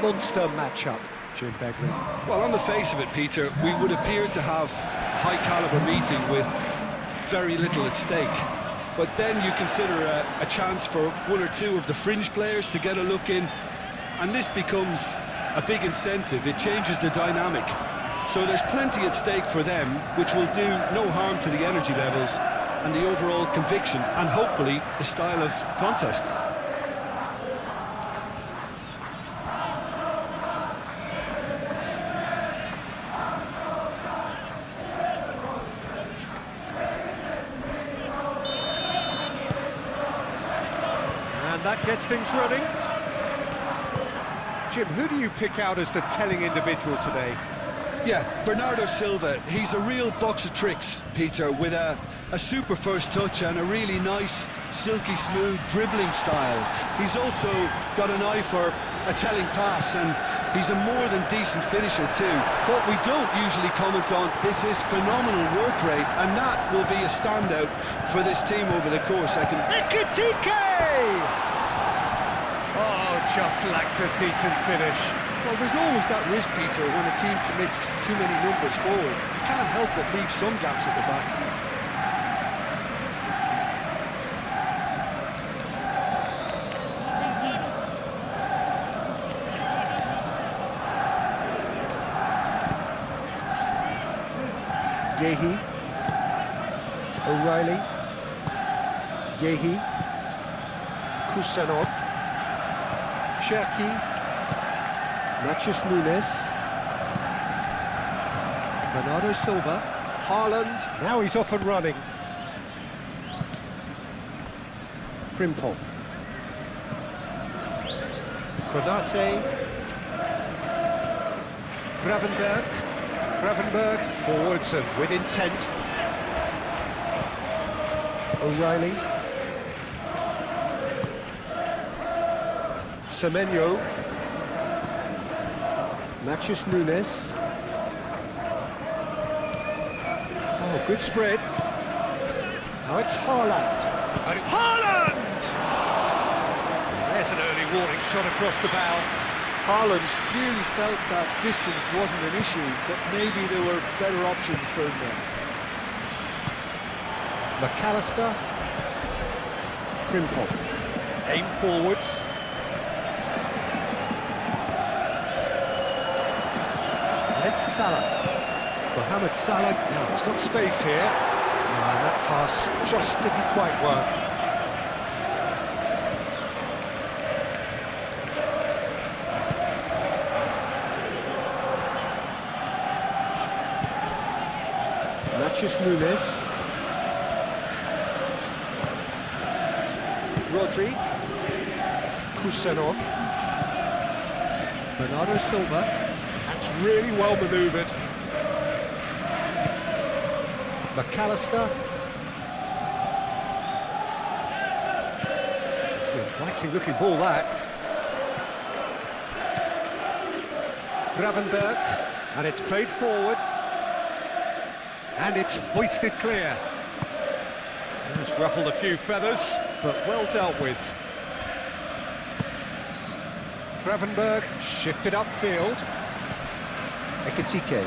monster matchup, Jim Begley. Well, on the face of it, Peter, we would appear to have a high-caliber meeting with very little at stake. But then you consider a chance for one or two of the fringe players to get a look in, and this becomes a big incentive. It changes the dynamic. So there's plenty at stake for them, which will do no harm to the energy levels and the overall conviction, and hopefully the style of contest. And that gets things running. Jim, who do you pick out as the telling individual today? Yeah, Bernardo Silva. He's a real box of tricks, Peter, with a super first touch and a really nice, silky smooth dribbling style. He's also got an eye for a telling pass, and he's a more than decent finisher too. What we don't usually comment on is his phenomenal work rate, and that will be a standout for this team over the course. Ekitike! Oh, just lacked a decent finish. Well, there's always that risk, Peter, when a team commits too many numbers forward. You can't help but leave some gaps at the back. Gehi, O'Reilly, Gehi, Kusanov, Cherki, Matheus Nunes, Bernardo Silva, Haaland, now he's off and running. Frimpong, Konate, Gravenberg, forwards and with intent. O'Reilly, Semenyo, Matheus Nunes. Oh, good spread. Now it's Haaland. And Haaland! There's an early warning shot across the bow. Haaland clearly felt that distance wasn't an issue, but maybe there were better options for him there. McAllister, Frimpong, aim forwards. And it's Salah. Mohamed Salah, now he's got space here. And that pass just didn't quite work. Matheus Nunes, Rodri, Kusanov, Bernardo Silva. That's really well manoeuvred. McAllister. It's an inviting looking ball, that. Gravenberg, and it's played forward. And it's hoisted clear. It's ruffled a few feathers, but well dealt with. Gravenberg shifted upfield. Ekitike.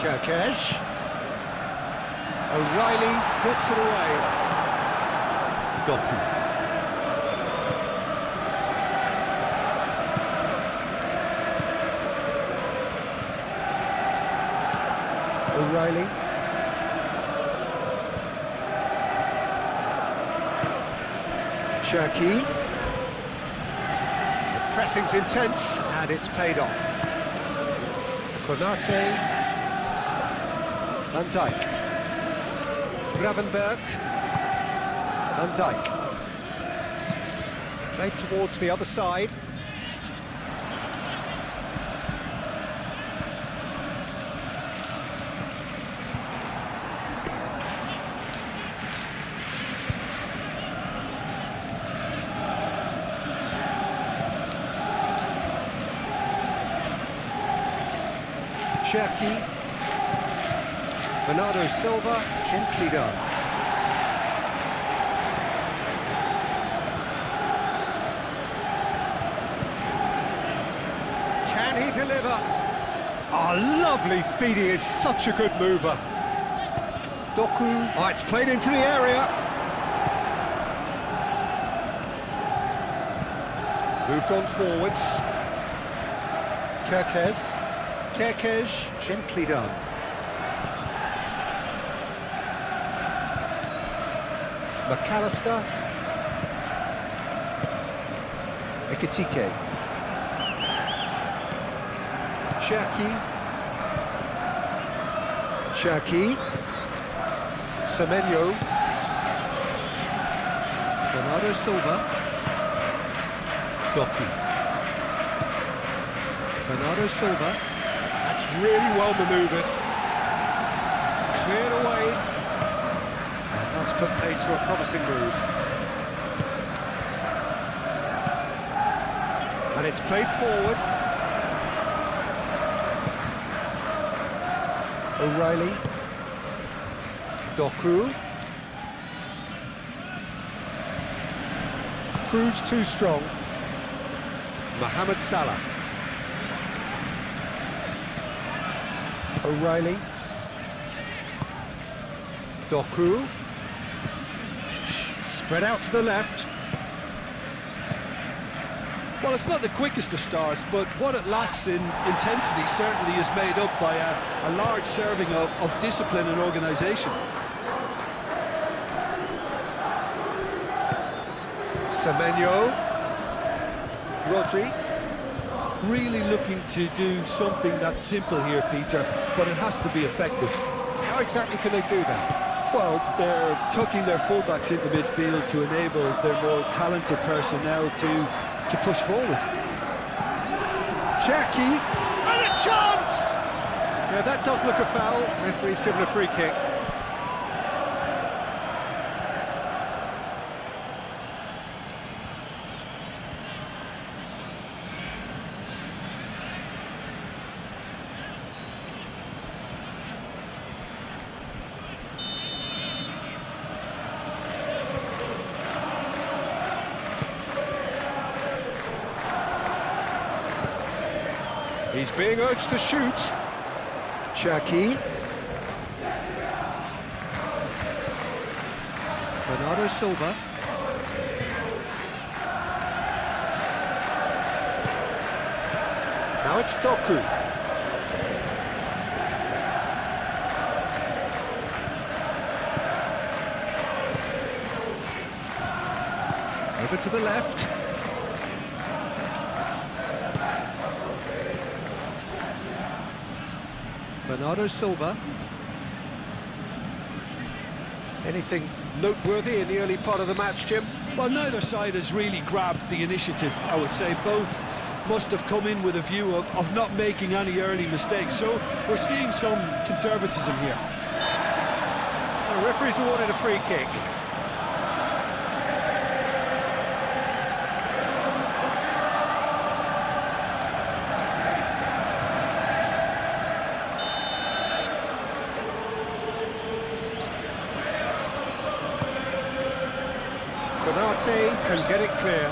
Kerkesh. O'Reilly gets it away. Doku. O'Reilly. Cherki. The pressing's intense, and it's paid off. Konate. Van Dijk. Gravenberg. Van Dijk. Played towards the other side. Cherki, Bernardo Silva, gently done. Can he deliver? Oh, lovely feed, he is such a good mover. Doku, oh, it's played into the area. Moved on forwards. Kerkez, gently done. McAllister. Ekitike. Cherki. Semenyo. Bernardo Silva. Doku. Bernardo Silva. That's really well manoeuvred. Cleared away. And that's put paid to a promising move. And it's played forward. O'Reilly. Doku. Proves too strong. Mohamed Salah. O'Reilly. Doku. Spread out to the left. Well, it's not the quickest of starts, but what it lacks in intensity certainly is made up by a large serving of discipline and organisation. Semenyo. Rodri. Really looking to do something that's simple here, Peter, but it has to be effective. How exactly can they do that? Well, they're tucking their fullbacks into midfield to enable their more talented personnel to push forward. Cherki, and a chance! Yeah, that does look a foul. Referee's given a free kick. He's being urged to shoot. Cherki. Bernardo Silva. Now it's Doku. Over to the left. Bernardo Silva. Anything noteworthy in the early part of the match, Jim? Well, neither side has really grabbed the initiative, I would say. Both must have come in with a view of not making any early mistakes, so we're seeing some conservatism here. The referee's awarded a free kick. Konate can get it clear.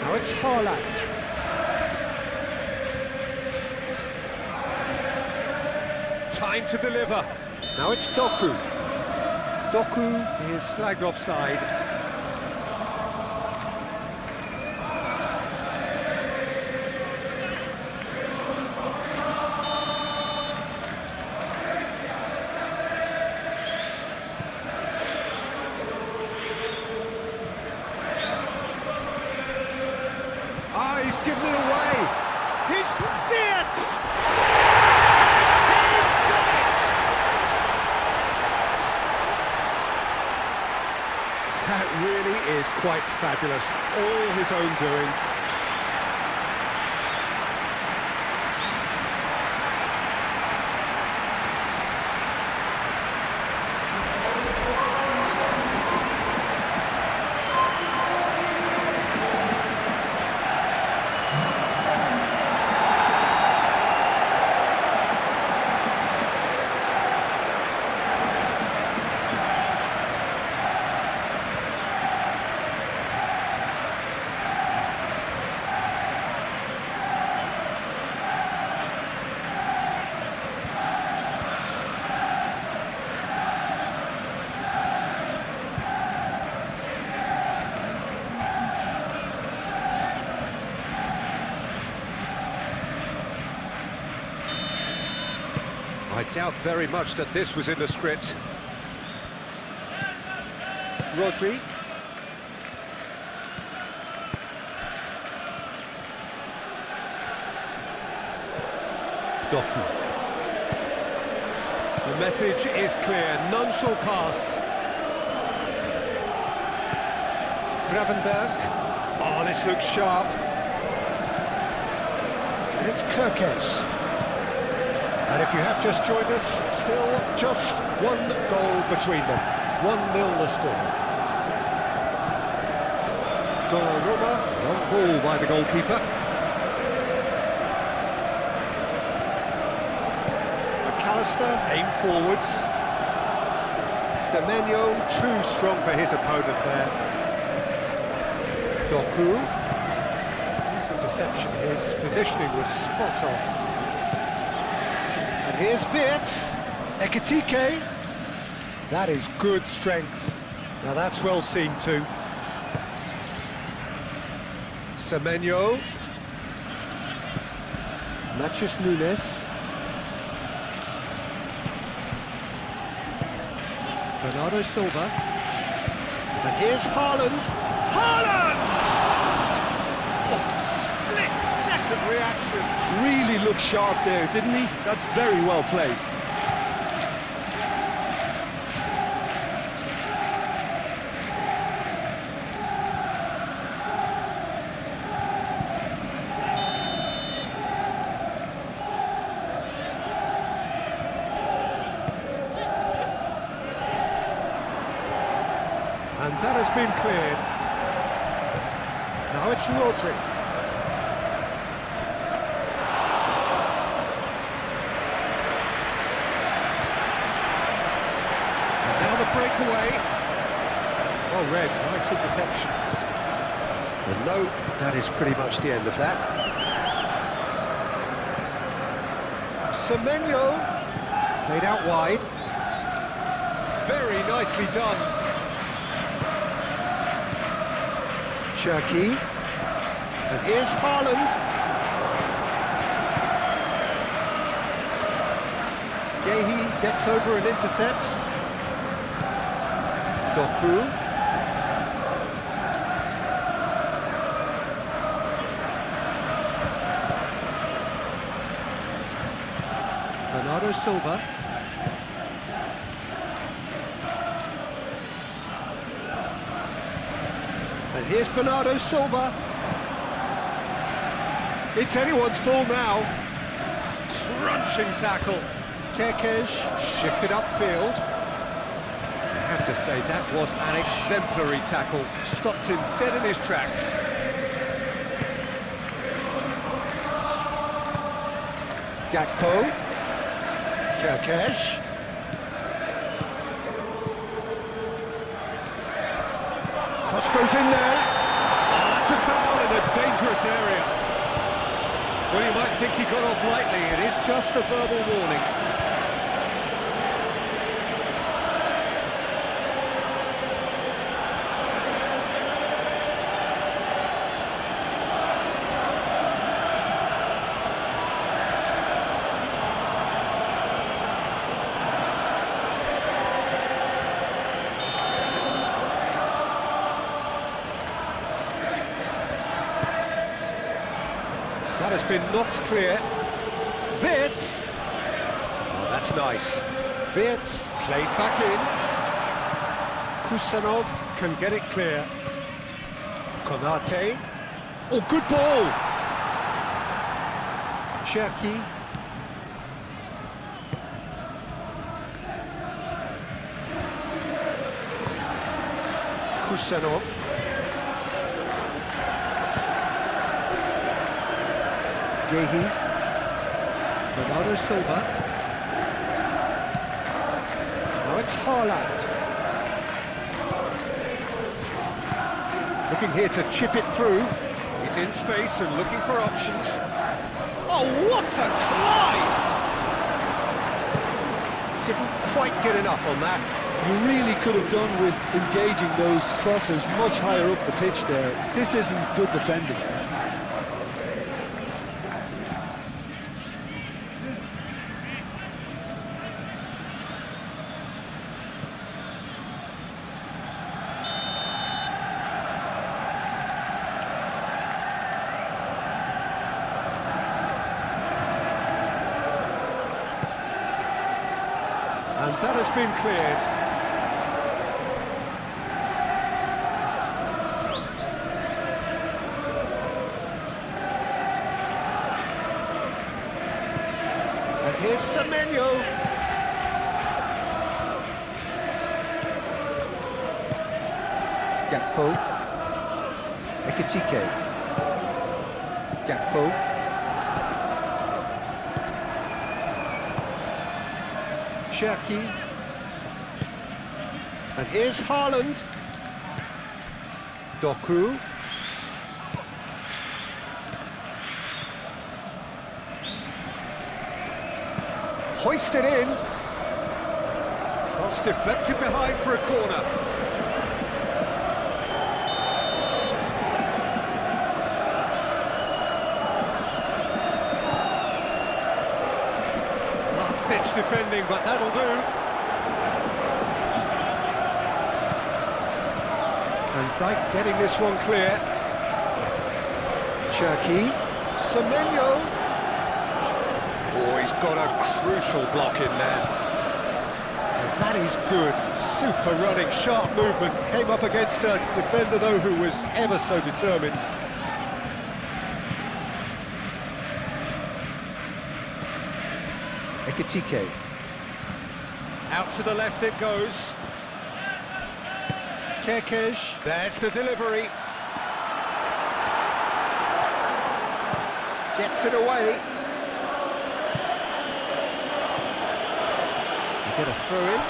Now it's Haaland. Time to deliver. Now it's Doku. Doku is flagged offside. He's given it away. He's fit. He's got it. That really is quite fabulous. All his own doing. doubt very much that this was in the script. Rodri. Doku. The message is clear, none shall pass. Gravenberg. Oh, this looks sharp. And it's Kirkes. And if you have just joined us, still just one goal between them. 1-0 the score. Donnarumma, one ball by the goalkeeper. McAllister, aim forwards. Semenyo, too strong for his opponent there. Doku. This interception, his positioning was spot on. And here's Wirtz. Ekitike. That is good strength. Now that's well seen too. Semenyo. Machis Nunes. Bernardo Silva. And here's Haaland. Haaland! Oh, split-second reaction. Really looked sharp there, didn't he? That's very well played. And that has been cleared. Now it's Rodri. And now the breakaway. Oh, Red, nice interception. And no, that is pretty much the end of that. Semenyo, played out wide. Very nicely done. Cherki, and here's Haaland. Gehi gets over and intercepts. Doku. Bernardo Silva. And here's Bernardo Silva. It's anyone's ball now. Crunching tackle. Kirkes shifted upfield. I have to say, that was an exemplary tackle. Stopped him dead in his tracks. Gakpo. Kirkes. Cross goes in there. Oh, that's a foul in a dangerous area. Well, you might think he got off lightly. It is just a verbal warning. That has been knocked clear. Wirtz. Oh, that's nice. Wirtz played back in. Kusanov can get it clear. Konate. Oh, good ball. Cherki. Kusanov. Gehi. Bernardo Silva. Now it's Haaland. Looking here to chip it through. He's in space and looking for options. Oh, what a climb! Didn't quite get enough on that. You really could have done with engaging those crosses much higher up the pitch there. This isn't good defending. That has been cleared. And here's Semenyo. Gakpo. Ekitike. Gakpo. Cherki. And here's Haaland. Doku. Hoisted in. Cross deflected behind for a corner. Last-ditch defending, but that'll do. And Dijk getting this one clear. Cherki. Semenyo. Oh, he's got a crucial block in there. And that is good. Super running, sharp movement. Came up against a defender, though, who was ever so determined. Ekitike. Out to the left it goes. Kekej. There's the delivery. Gets it away. Get a throw in.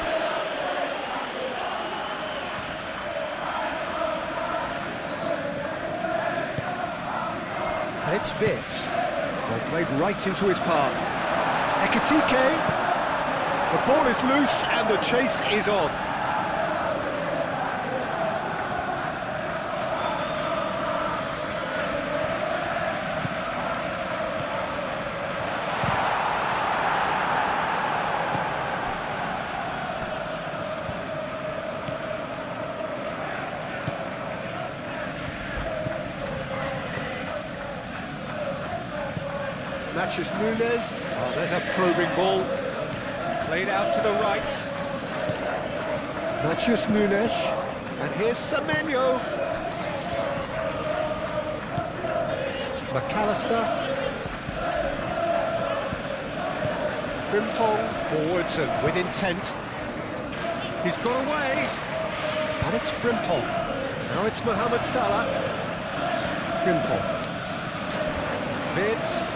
And it's Vitz. Well played right into his path. Ekitike. The ball is loose and the chase is on. Matches Nunes. Oh, there's a probing ball. Played out to the right. Matches Nunes. And here's Semenyo. McAllister. Frimpong forwards and with intent. He's got away. And it's Frimpong. Now it's Mohamed Salah. Frimpong. Vitz.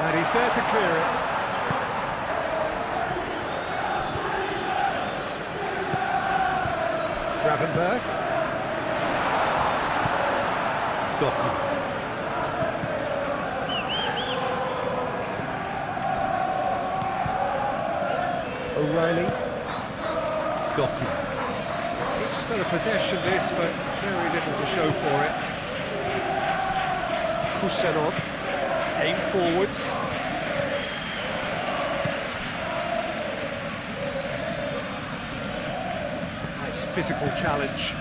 And he's there to clear it. Gravenberg. Doku. O'Reilly. Doku. It's been a possession this, but very little to show for it. Kusenov. Aim forwards. Nice physical challenge.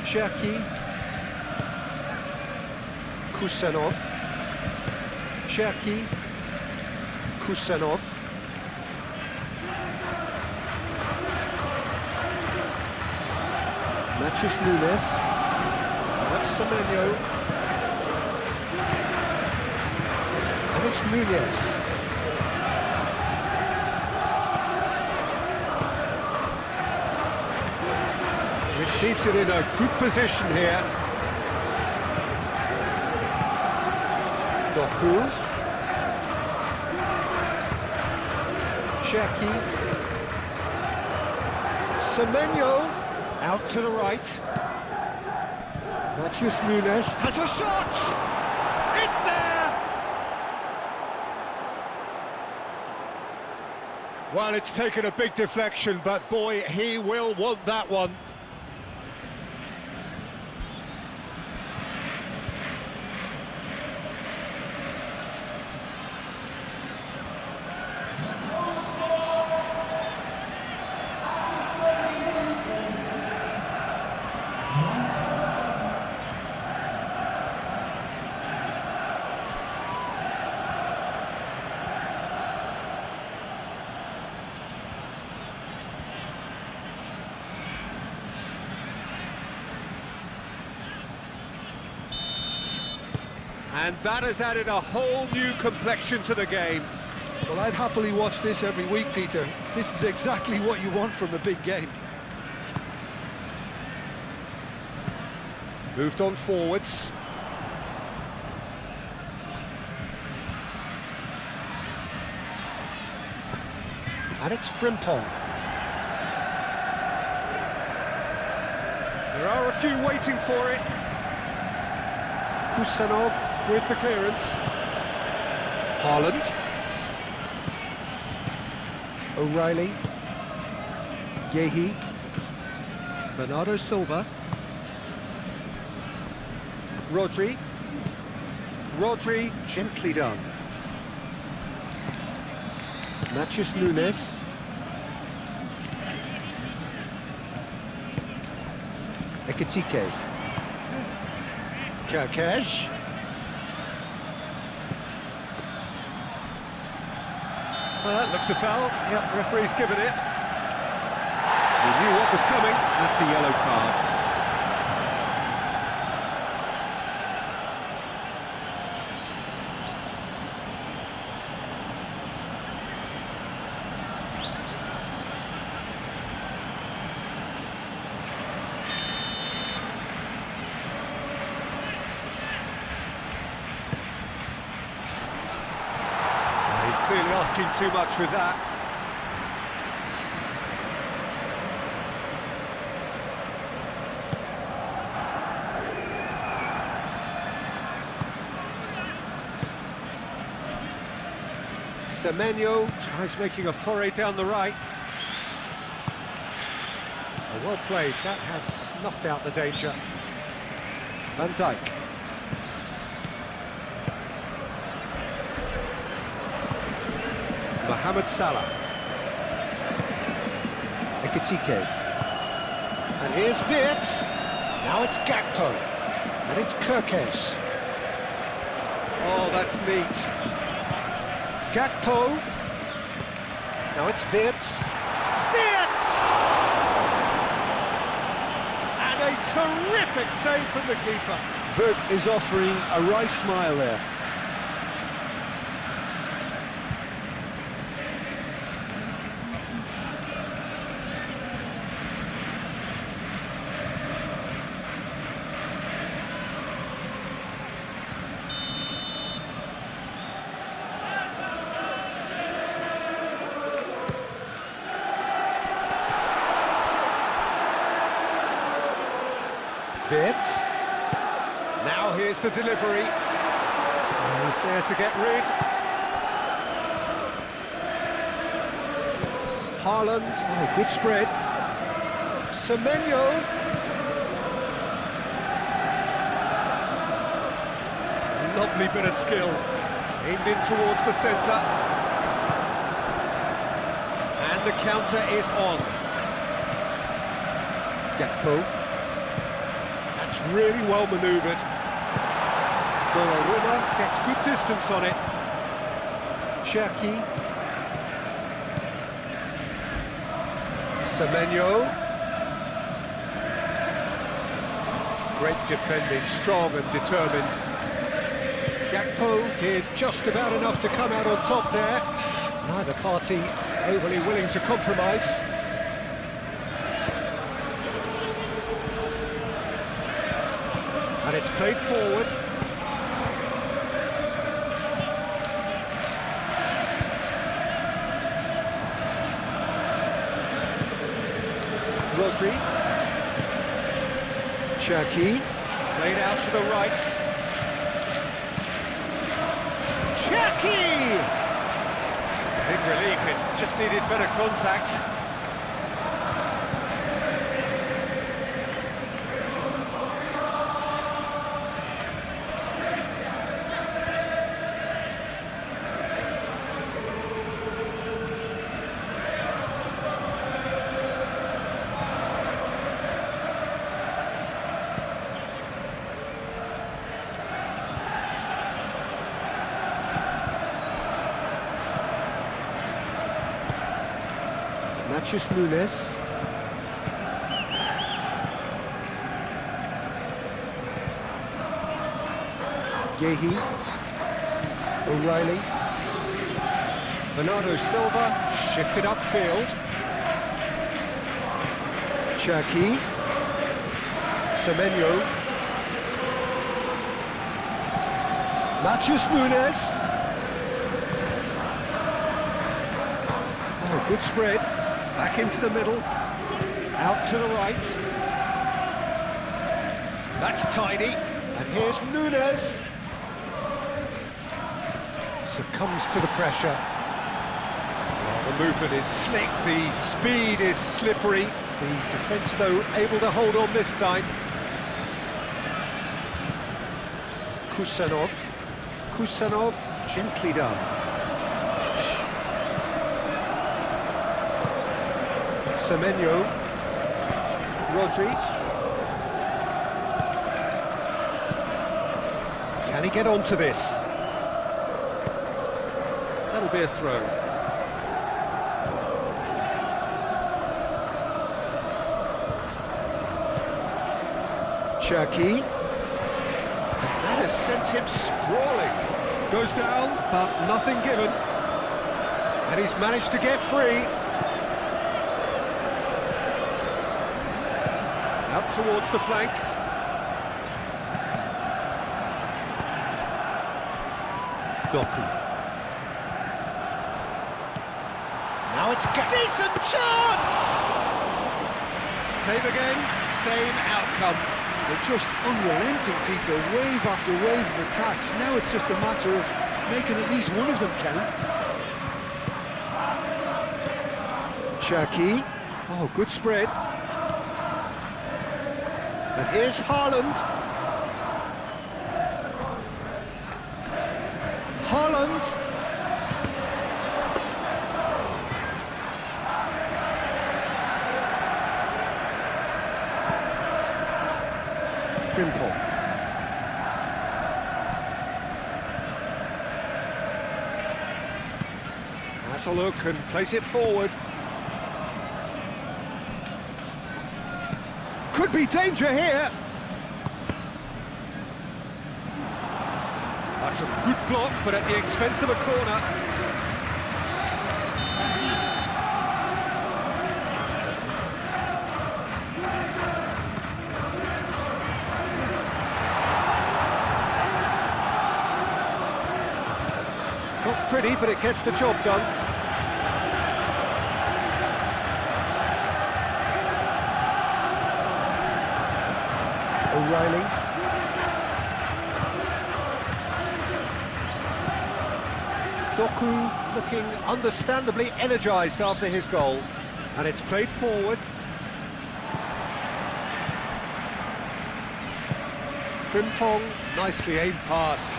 Cherki. Kusenov. Cherki. Kusenov. Matches Nunes. That's Semenyo. And it's Nunes. Receives it in a good position here. Doku. Cherki. Semenyo. Out to the right. Mathias Nunes has a shot! It's there! Well, it's taken a big deflection, but boy, he will want that one. And that has added a whole new complexion to the game. Well, I'd happily watch this every week, Peter. This is exactly what you want from a big game. Moved on forwards. Alex Frimpong. There are a few waiting for it. Kusanov with the clearance. Haaland. O'Reilly. Yehi. Bernardo Silva. Rodri. Rodri, gently done. Matheus Nunes. Ekitike. Kerkez. That looks a foul. Yep, referee's given it. He knew what was coming. That's a yellow card. He's clearly asking too much with that. Semenyo tries making a foray down the right. Oh, well played, that has snuffed out the danger. Van Dijk. Mohamed Salah. Ekitike. And here's Wirtz. Now it's Gakpo. And it's Kerkez. Oh, that's neat. Gakpo. Now it's Wirtz. Wirtz! And a terrific save from the keeper. Wirtz is offering a right smile there. Wirtz. Now here's the delivery. He's there to get rid. Haaland. Oh, good spread. Semenyo. Lovely bit of skill. Aimed in towards the centre. And the counter is on. Gakpo. It's really well manoeuvred. Donnarumma gets good distance on it. Cherki. Semenyo. Great defending, strong and determined. Gakpo did just about enough to come out on top there. Neither party overly willing to compromise. And it's played forward. Rodri. Cherki. Played out to the right. Cherki! It relief, it just needed better contact. Matthews Nunes. Gehi. O'Reilly. Bernardo Silva shifted upfield. Cherki. Semenyo. Matthews Nunes. Oh, good spread. Back into the middle, out to the right. That's tidy, and here's Nunes. Succumbs to the pressure. Oh, the movement is slick, the speed is slippery. The defence, though, able to hold on this time. Kusanov, gently done. Semenyo, Rodri. Can he get onto this? That'll be a throw. Cherki. And that has sent him sprawling. Goes down, but nothing given. And he's managed to get free. Out towards the flank. Doku. Now it's decent chance! Save again, same outcome. They're just unrelenting, Peter, wave after wave of attacks. Now it's just a matter of making at least one of them count. Cherki. Oh, good spread. And here's Haaland. Haaland. Frimpong. That's a look and place it forward. Could be danger here. That's a good block, but at the expense of a corner. Not pretty, but it gets the job done. O'Reilly. Doku looking understandably energised after his goal. And it's played forward. Frimpong, nicely aimed pass.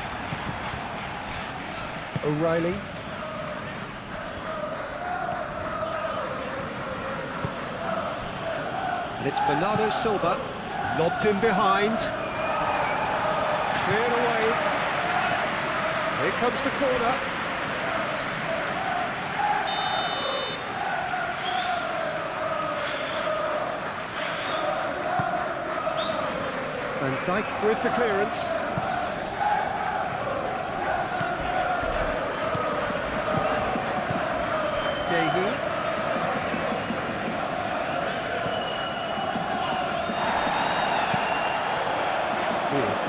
O'Reilly. And it's Bernardo Silva. Lobbed in behind. Cleared away. Here comes the corner. Van Dijk with the clearance. Gehi.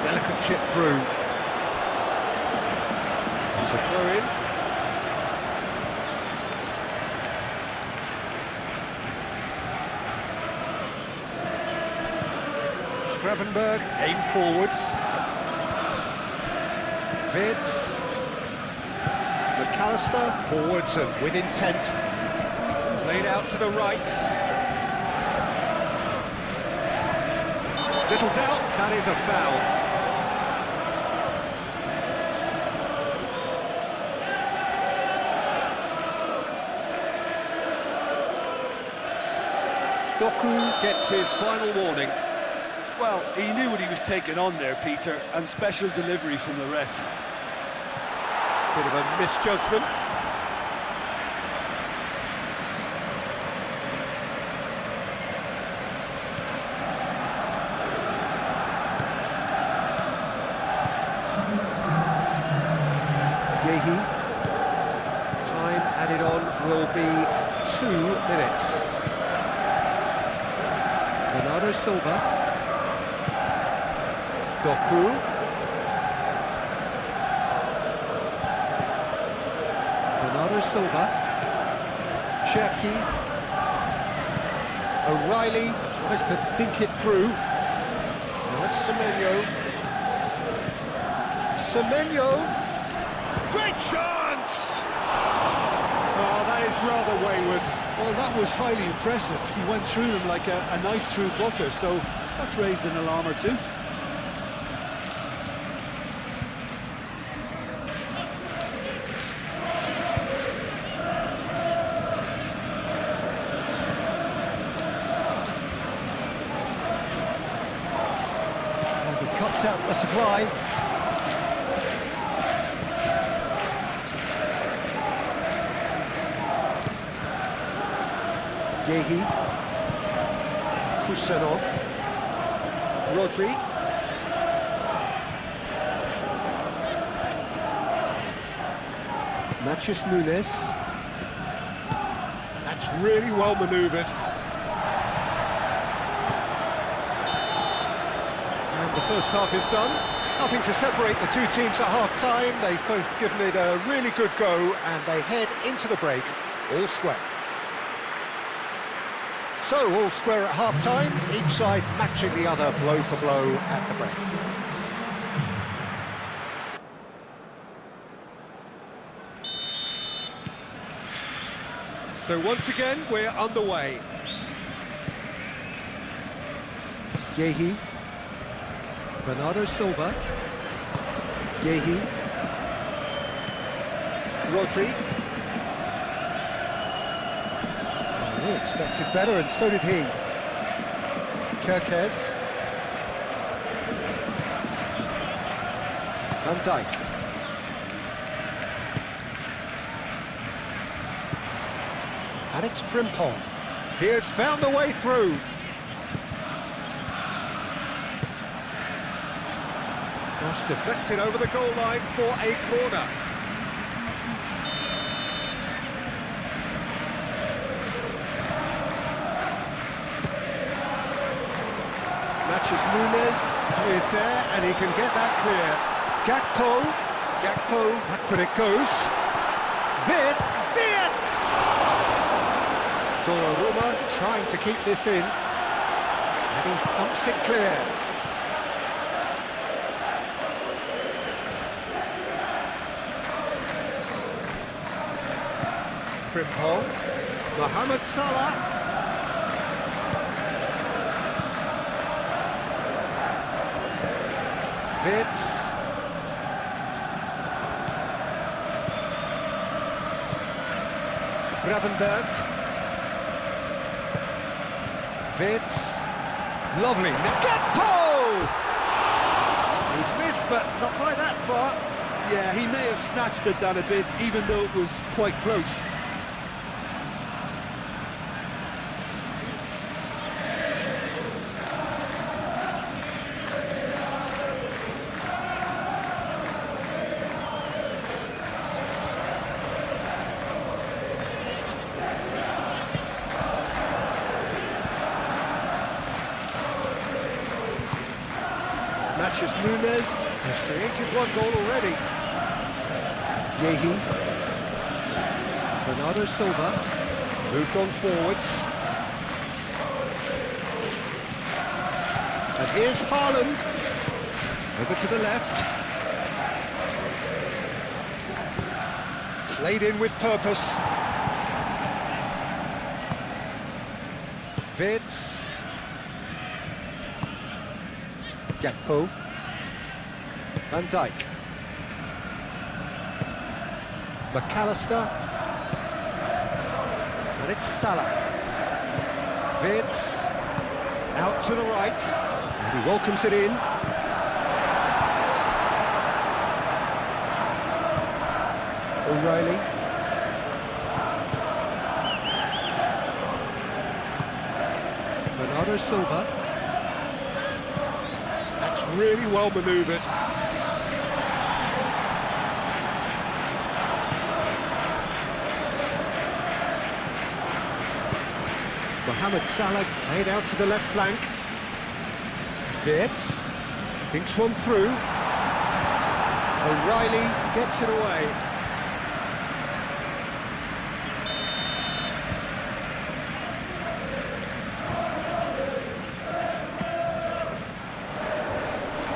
Delicate chip through. It's a throw in. Gravenberg, aim forwards. Vitz. McAllister, forwards and with intent. Played out to the right. Little doubt, that is a foul. Doku gets his final warning. Well, he knew what he was taking on there, Peter, and special delivery from the ref. Bit of a misjudgment. Yehi. Time added on will be 2 minutes. Bernardo Silva. Doku. Bernardo Silva. Cherki. O'Reilly tries to think it through. Now it's Semenyo. Semenyo. Great chance! Oh, that is rather wayward. Well, that was highly impressive. He went through them like a knife through butter, so that's raised an alarm or two. And he cuts out the supply. Yehi, Kusanov, Rodri, Matheus Nunes. That's really well manoeuvred. And the first half is done. Nothing to separate the two teams at half-time. They've both given it a really good go, and they head into the break all square. So, all square at half-time, each side matching the other blow for blow at the break. So once again, we're underway. Yehi. Bernardo Silva. Yehi. Rodri. We expected better, and so did he. Kerkez. Van Dijk. And it's Frimpong. He has found the way through. Cross deflected over the goal line for a corner. Matheus Nunes is there, and he can get that clear. Gakpo, back when it goes. Wirtz! Donnarumma trying to keep this in, and he thumps it clear. Frimpong, Mohamed Salah. Wirtz. Gravenberg. Wirtz. Lovely. Gakpo! He's missed, but not by that far. Yeah, he may have snatched at that a bit, even though it was quite close. Matheus Nunes has created one goal already. Yehi. Bernardo Silva moved on forwards. And here's Haaland. Over to the left. Played in with purpose. Vids. Gakpo. Van Dijk. McAllister. And it's Salah. Vids. Out to the right. And he welcomes it in. O'Reilly. Bernardo Silva. That's really well manoeuvred. Mohamed Salah laid out to the left flank. Vids thinks one through. O'Reilly gets it away.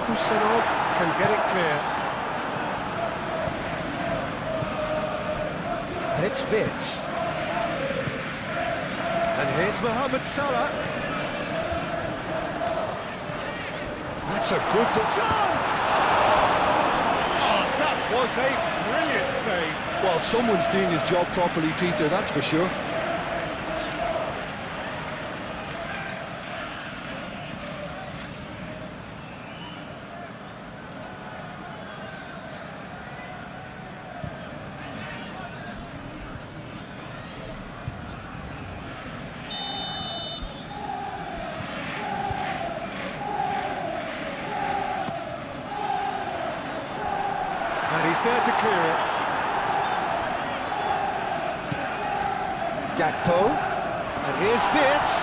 Kusanov can get it clear. And it's Vids. And here's Mohamed Salah. That's a good chance! Oh, that was a brilliant save. Well, someone's doing his job properly, Peter, that's for sure. And he's there to clear it. Gakpo. And here's Vids.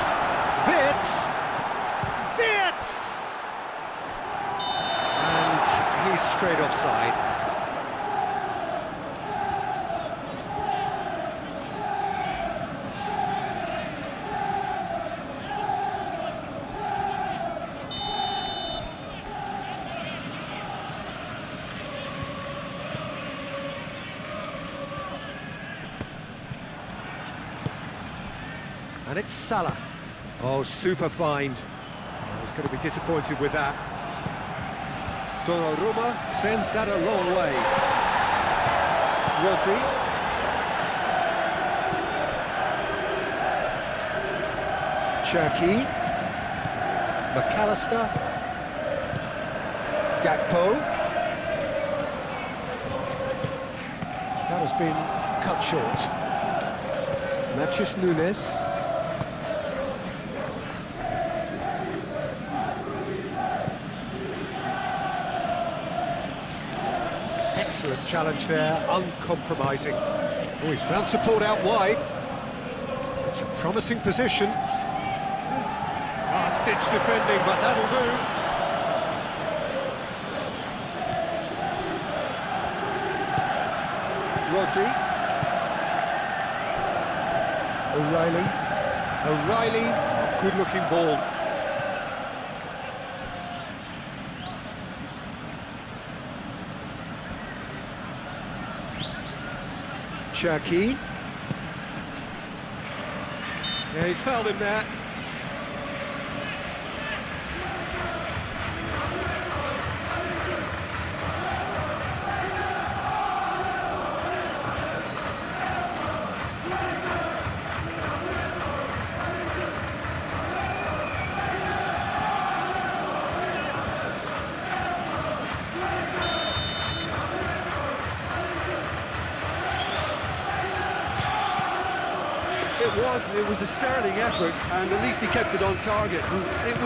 Vids. Vids! And he's straight offside. And it's Salah. Oh, super find. Oh, he's going to be disappointed with that. Donnarumma sends that a long way. Rodri. Cherki. McAllister. Gakpo. That has been cut short. Matheus Nunes. Excellent challenge there, uncompromising. Oh, he's found support out wide. It's a promising position. Last-ditch defending, but that'll do. Rodri. O'Reilly. Oh, good-looking ball. Cherki. Yeah, he's fouled him there. It was a sterling effort, and at least he kept it on target. It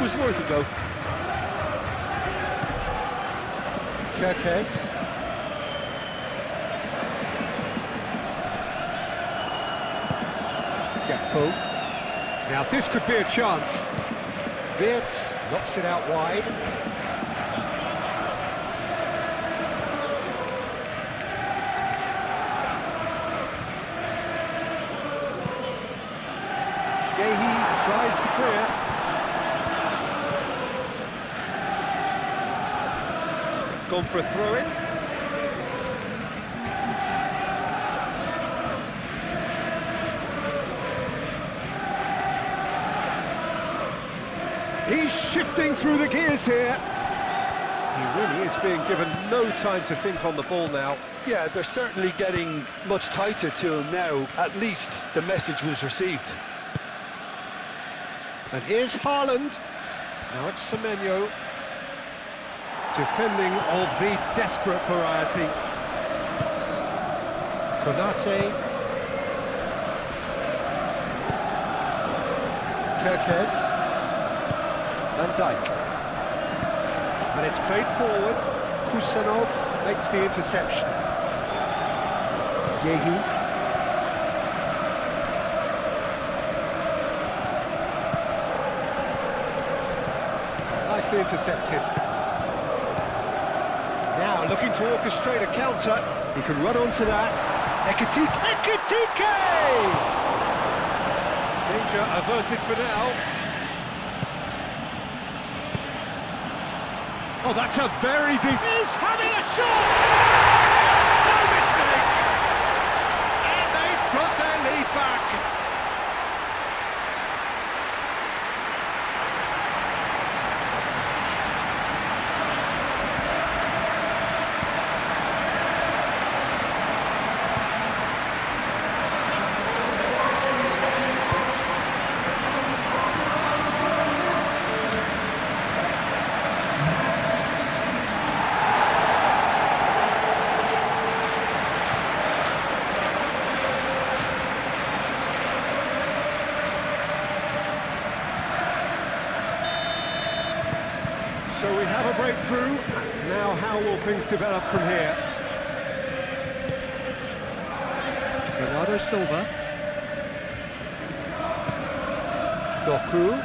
was worth a go. Kerkez. Gakpo. Now this could be a chance. Vids knocks it out wide. Gehi tries to clear. It's gone for a throw-in. shifting through the gears here. He really is being given no time to think on the ball now. Yeah, they're certainly getting much tighter to him now. At least the message was received. And here's Haaland. Now it's Semenyo. Defending of the desperate variety. Konate. Kerkez. Van Dijk. And it's played forward. Kusanov makes the interception. Yehi. Nicely intercepted. Now looking to orchestrate a counter. He can run onto that. Ekitike! Danger averted for now. Oh, that's a very deep... He's having a shot! No mistake! And they've got their lead back. So we have a breakthrough. Now how will things develop from here? Bernardo Silva. Doku.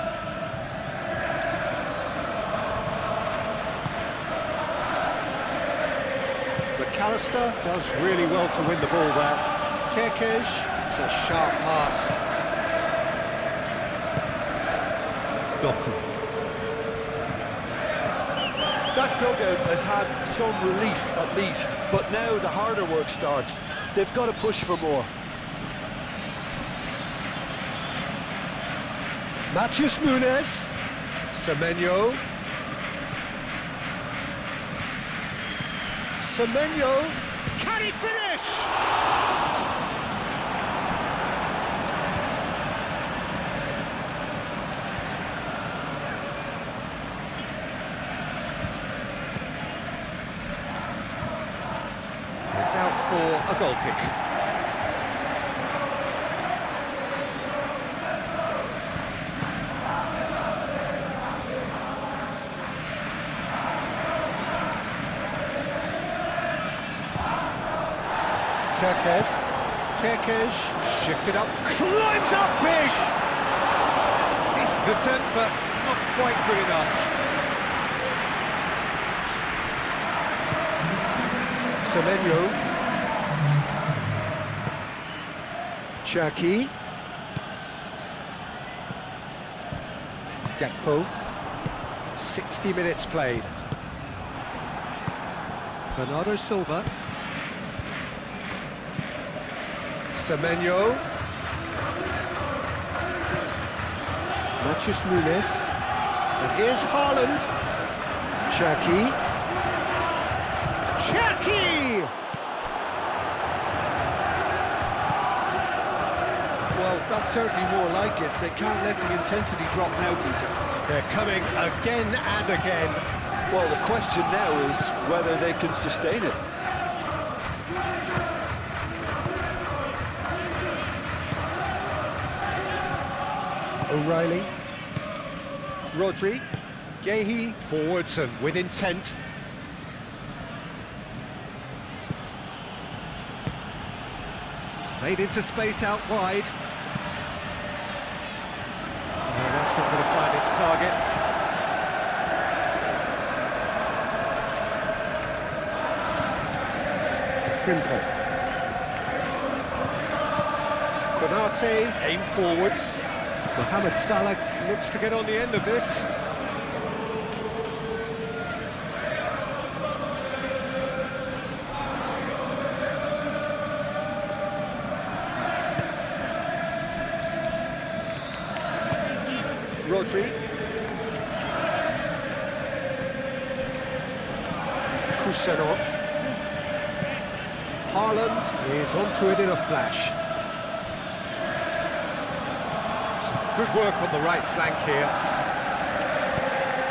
McAllister does really well to win the ball there. Kerkez, it's a sharp pass. Doku. That dugout has had some relief at least, but now the harder work starts. They've got to push for more. Matheus Nunes. Semenyo. Semenyo. Can he finish? It's out for a goal kick. Kerkez shifted up, climbs up big! Decent attempt, but not quite good enough. Semenyo. Cherki. Gakpo. 60 minutes played. Bernardo Silva. Semenyo. Matheus Nunes. And here's Haaland. Cherki. Well, that's certainly more like it. They can't let the intensity drop now, Peter. They're coming again and again. Well, the question now is whether they can sustain it. O'Reilly. Rodri. Yehi forwards and with intent. Played into space out wide. No, that's not going to find its target. Frimpong. Konate, aim forwards. Mohamed Salah looks to get on the end of this. Rodri. Kusenov. Haaland is onto it in a flash. Some good work on the right flank here.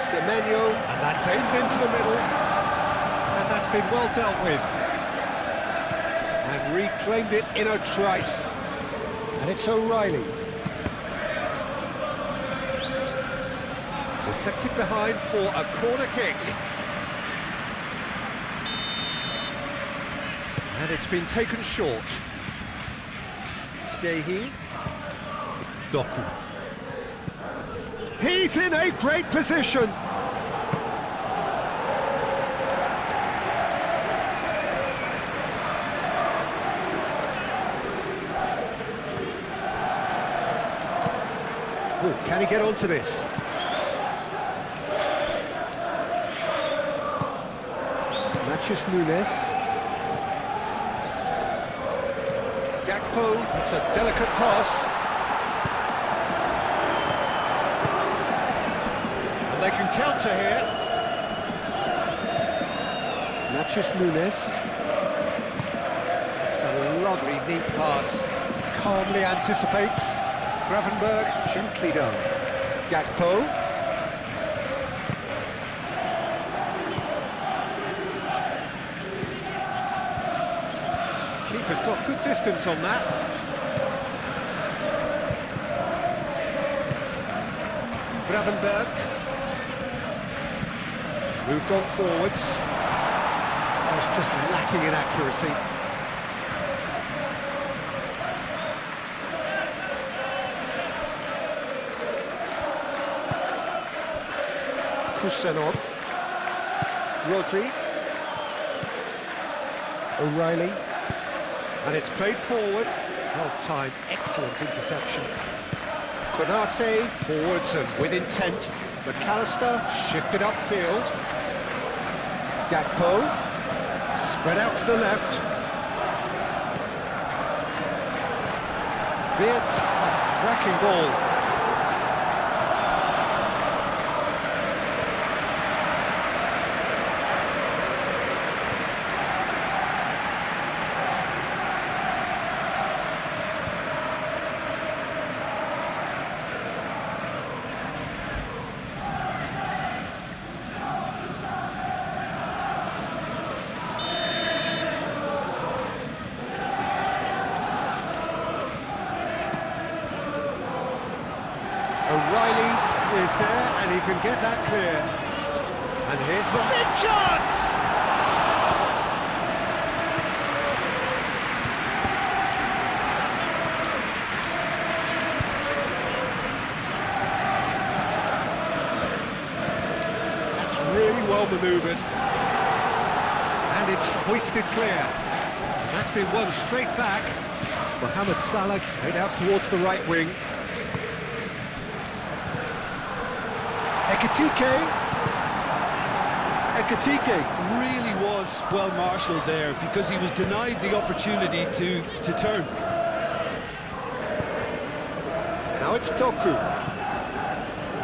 Semenyo, and that's aimed into the middle. And that's been well dealt with. And reclaimed it in a trice. And it's O'Reilly. Deflected behind for a corner kick. And it's been taken short. Gehi. Doku. He's in a great position. Oh, can he get onto this? Mathias Nunes. Gakpo, it's a delicate pass. And they can counter here. Mathias Nunes. It's a lovely, neat pass. Calmly anticipates. Gravenberg, gently done. Gakpo. Keeper's got good distance on that. Gravenberg. Moved on forwards. Was just lacking in accuracy. Kusenov. Rodri. O'Reilly. And it's played forward. Well timed, excellent interception. Konate, forwards and with intent. McAllister, shifted upfield. Gakpo, spread out to the left. Wirtz, cracking ball. O'Reilly is there, and he can get that clear. And here's the big chance! That's really well manoeuvred. And it's hoisted clear. And that's been won straight back. Mohamed Salah played out towards the right wing. Ekitike really was well marshalled there because he was denied the opportunity to turn. Now it's Doku.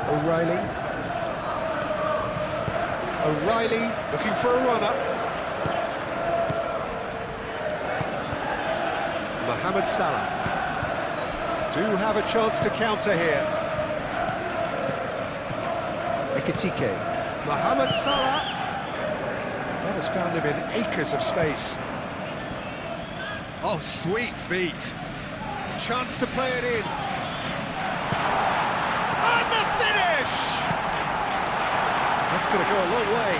O'Reilly. O'Reilly looking for a run-up. Mohamed Salah. Do have a chance to counter here. Ekitike. Mohamed Salah. That has found him in acres of space. Oh, sweet feet. A chance to play it in. And the finish! That's going to go a long way.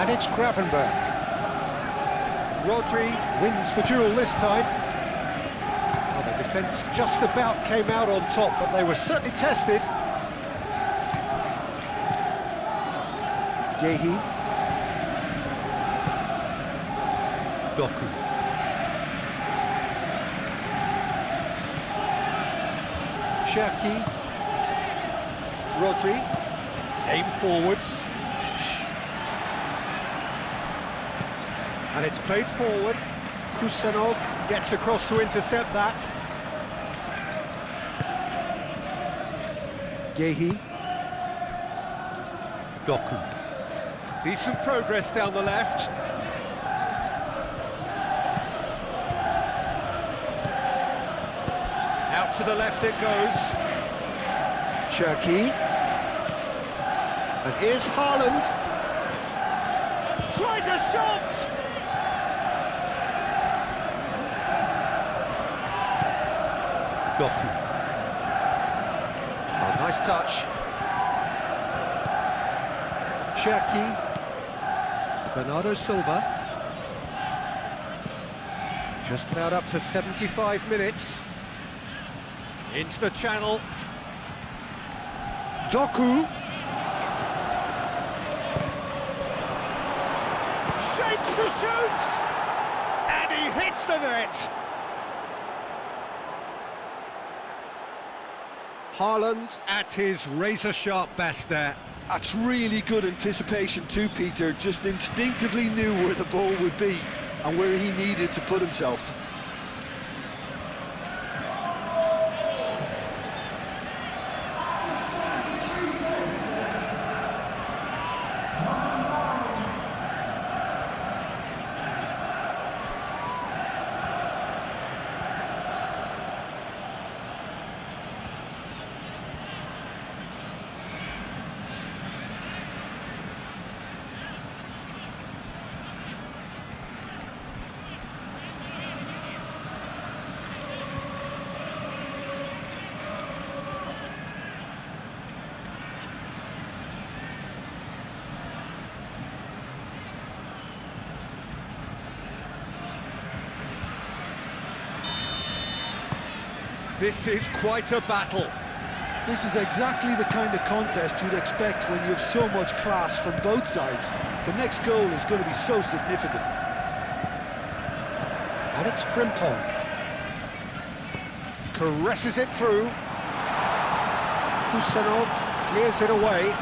And it's Gravenberg. Rodri wins the duel this time. Well, the defence just about came out on top, but they were certainly tested. Gehi. Doku. Cherki. Rodri. Aim forwards. And it's played forward. Kusenov gets across to intercept that. Gehi. Doku. Decent progress down the left. Out to the left it goes. Cherki. And here's Haaland. Tries a shot! Doku. Oh, nice touch. Cherki. Bernardo Silva. Just about up to 75 minutes. Into the channel. Doku. Shapes to shoot! And he hits the net! Haaland at his razor-sharp best there. That's really good anticipation too, Peter. Just instinctively knew where the ball would be and where he needed to put himself. This is quite a battle. This is exactly the kind of contest you'd expect when you have so much class from both sides. The next goal is going to be so significant. And it's Frimpong. Caresses it through. Kusanov clears it away.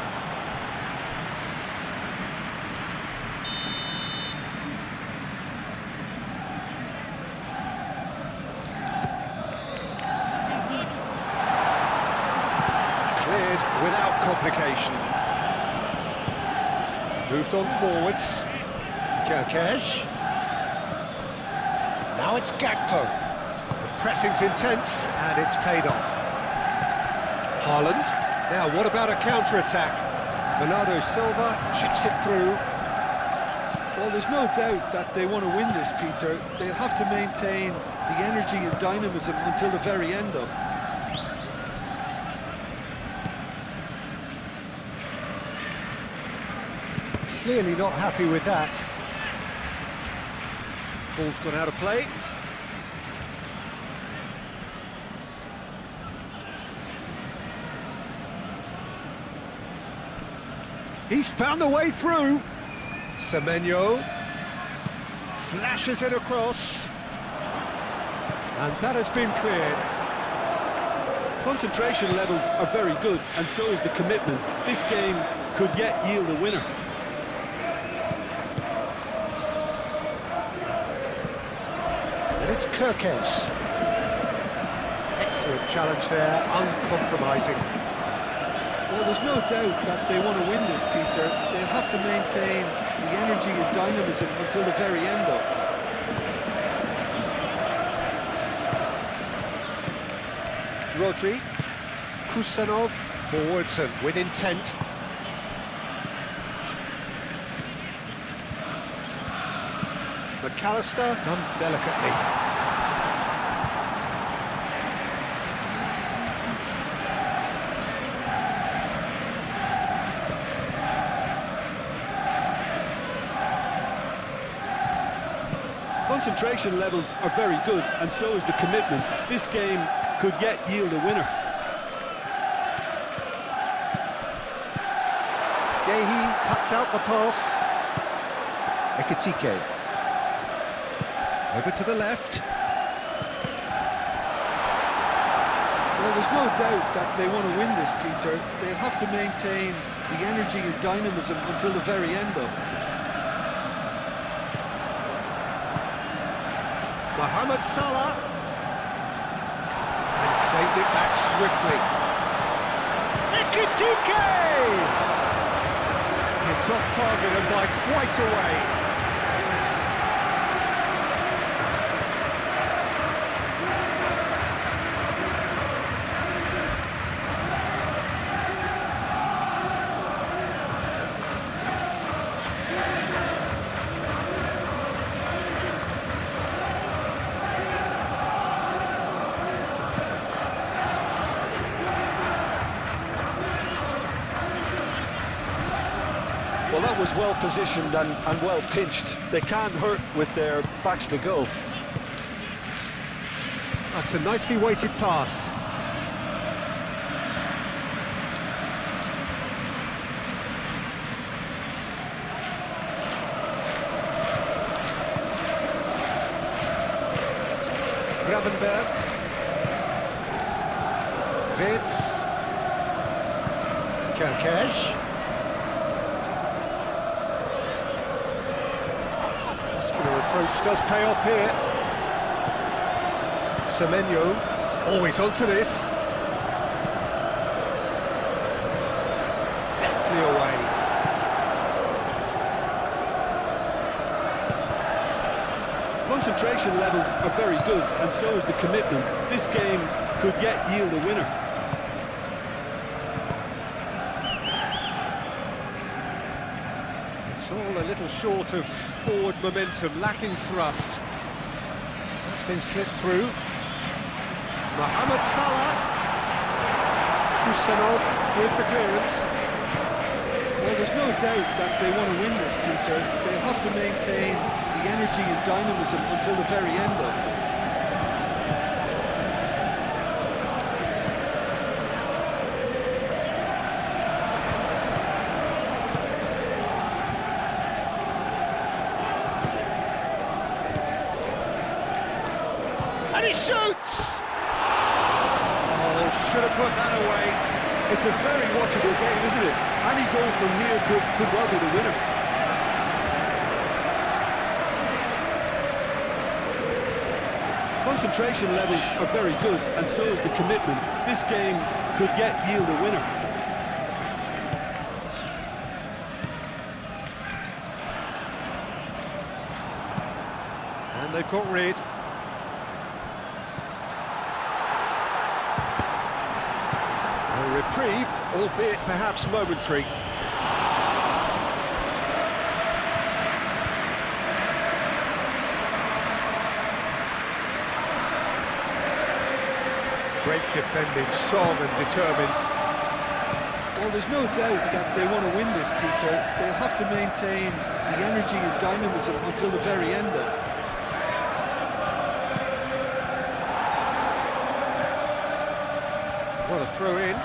Cleared without complication. Moved on forwards. Kerkesh. Now it's Gakpo. The pressing's intense and it's paid off. Haaland. Now what about a counter-attack? Bernardo Silva chips it through. Well, there's no doubt that they want to win this, Peter. They'll have to maintain the energy and dynamism until the very end, though. Clearly not happy with that. Ball's gone out of play. He's found the way through. Semenyo flashes it across. And that has been cleared. Concentration levels are very good, and so is the commitment. This game could yet yield a winner. And it's Kerkesh. Excellent challenge there, uncompromising. Well, there's no doubt that they want to win this, Peter. They'll have to maintain the energy and dynamism until the very end, though. Rodri, Kusanov, forwards and with intent. McAllister, done delicately. Concentration levels are very good, and so is the commitment. This game could yet yield a winner. Gehi cuts out the pass. Ekitike. Over to the left. Well, there's no doubt that they want to win this, Peter. They'll have to maintain the energy and dynamism until the very end, though. Mohamed Salah. And claimed it back swiftly. Ekitike! It's off target and by quite a way. Well, that was well positioned and well pinched. They can't hurt with their backs to goal. That's a nicely weighted pass. Gravenberg. Vitz. Kerkesh. Approach does pay off here. Semenyo, always onto this. Deftly away. Concentration levels are very good, and so is the commitment. This game could yet yield a winner. It's all a little short of forward momentum, lacking thrust. It's been slipped through. Mohamed Salah. Kusanov with the clearance. Well, there's no doubt that they want to win this, Peter. They'll have to maintain the energy and dynamism until the very end, though. And he shoots! Oh, should have put that away. It's a very watchable game, isn't it? Any goal from here could well be the winner. Concentration levels are very good, and so is the commitment. This game could yet yield a winner. And they've got rid. A reprieve, albeit perhaps momentary. Great defending, strong and determined. Well, there's no doubt that they want to win this, Peter. They'll have to maintain the energy and dynamism until the very end, though. What a throw in.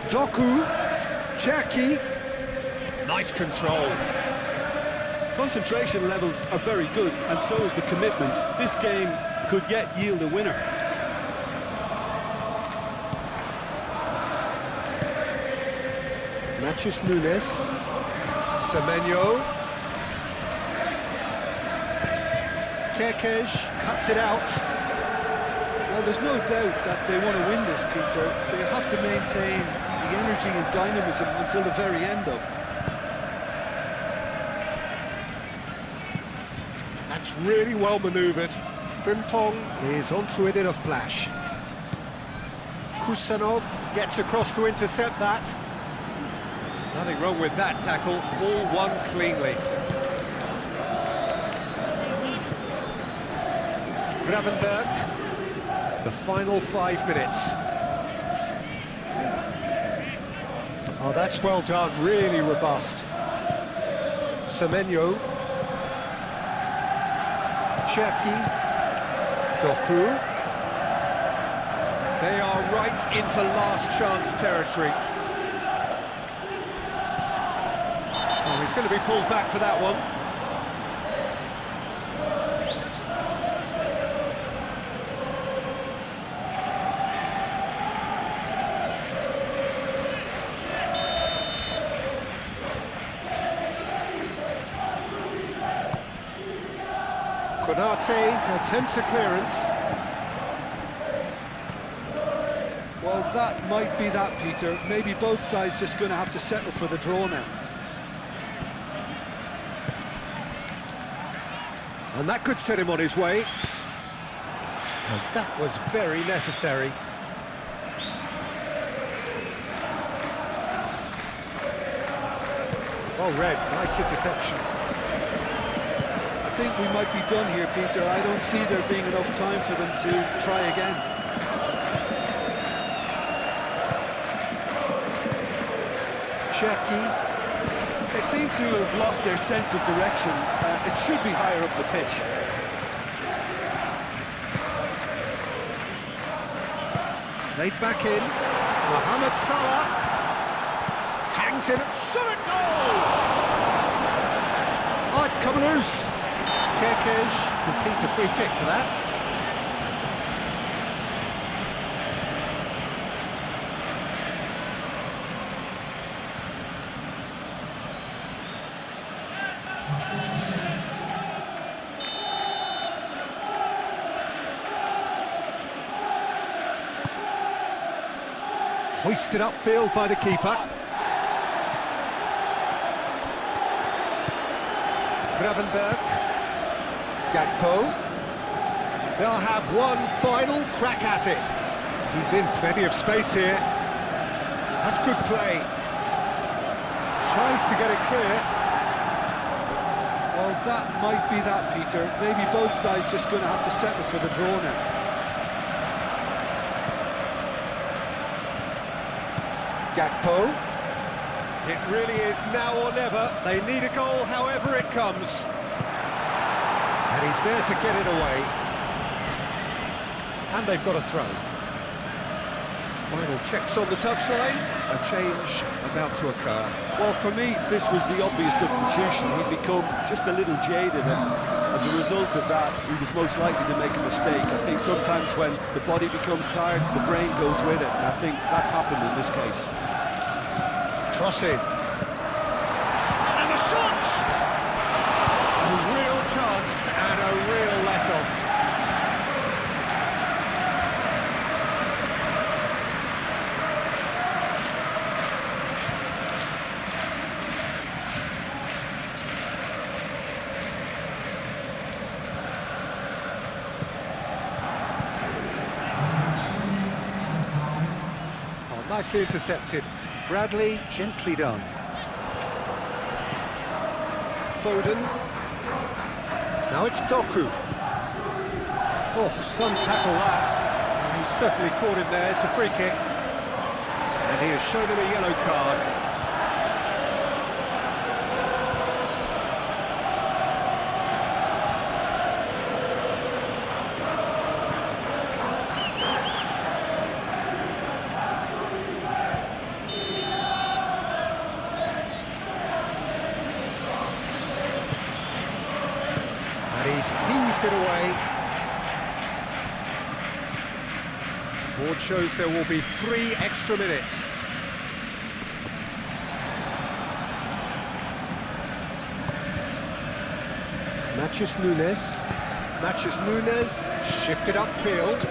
Doku, Cherki, nice control. Concentration levels are very good, and so is the commitment. This game could yet yield a winner. Matches Nunes, Semenyo, Kerkesh cuts it out. Well, there's no doubt that they want to win this, Peter. They have to maintain the energy and dynamism until the very end, though. That's really well manoeuvred. Frimpong is onto it in a flash. Kusanov gets across to intercept that. Nothing wrong with that tackle, ball won cleanly. Gravenberg, the final 5 minutes. Oh, that's well done, really robust. Semenyo. Cherki. Doku. They are right into last chance territory. Oh, he's going to be pulled back for that one. Konate attempts a clearance. that might be that, Peter. Maybe both sides just going to have to settle for the draw now. And that could set him on his way. And that was very necessary. Well read, nice interception. I think we might be done here, Peter. I don't see there being enough time for them to try again. Jackie. They seem to have lost their sense of direction. It should be higher up the pitch. Laid back in. Mohamed Salah. Hangs in. Shot at goal! Oh, it's come loose. Kerkez concedes a free kick for that. Hoisted upfield by the keeper. Gravenberg. Gakpo. They'll have one final crack at it. He's in plenty of space here. That's good play. Tries to get it clear. Well, that might be that, Peter. Maybe both sides just going to have to settle for the draw now. Gakpo. It really is now or never. They need a goal however it comes. And he's there to get it away. And they've got a throw. Final checks on the touchline. A change about to occur. Well, for me, this was the obvious substitution. He'd become just a little jaded, and as a result of that, he was most likely to make a mistake. I think sometimes when the body becomes tired, the brain goes with it, and I think that's happened in this case. Cross in. And the shot! A real chance and a real let-off. Oh, nicely intercepted. Bradley, gently done. Foden. Now it's Doku. Oh, some tackle that. He's certainly caught him there. It's a free kick. And he has shown him a yellow card. And he's heaved it away. Board shows there will be 3 extra minutes. Mathias Nunes. Mathias Nunes shifted upfield.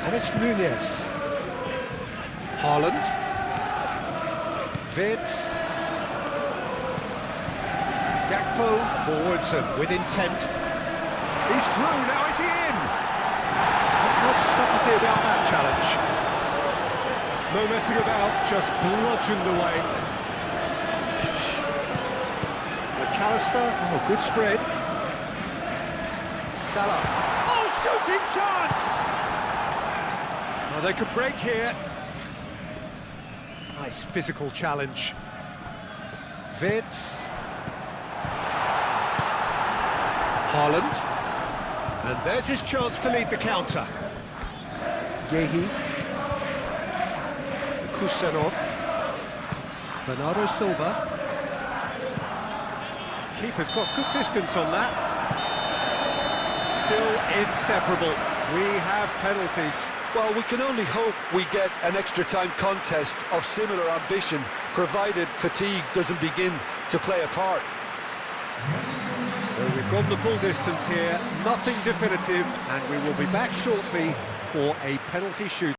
And it's Nunes. Haaland. Wirtz. Gakpo forwards and with intent. He's through, now is he in? Not much subtlety about that challenge. No messing about, just bludgeoned away. McAllister, oh, good spread. Salah. Oh, shooting chance! Oh, they could break here. Nice physical challenge. Wirtz. Haaland, and there's his chance to lead the counter. Yehi, Kusanov, Bernardo Silva. Keeper's got good distance on that. Still inseparable. We have penalties. Well, we can only hope we get an extra time contest of similar ambition, provided fatigue doesn't begin to play a part. So we've gone the full distance here, nothing definitive, and we will be back shortly for a penalty shoot.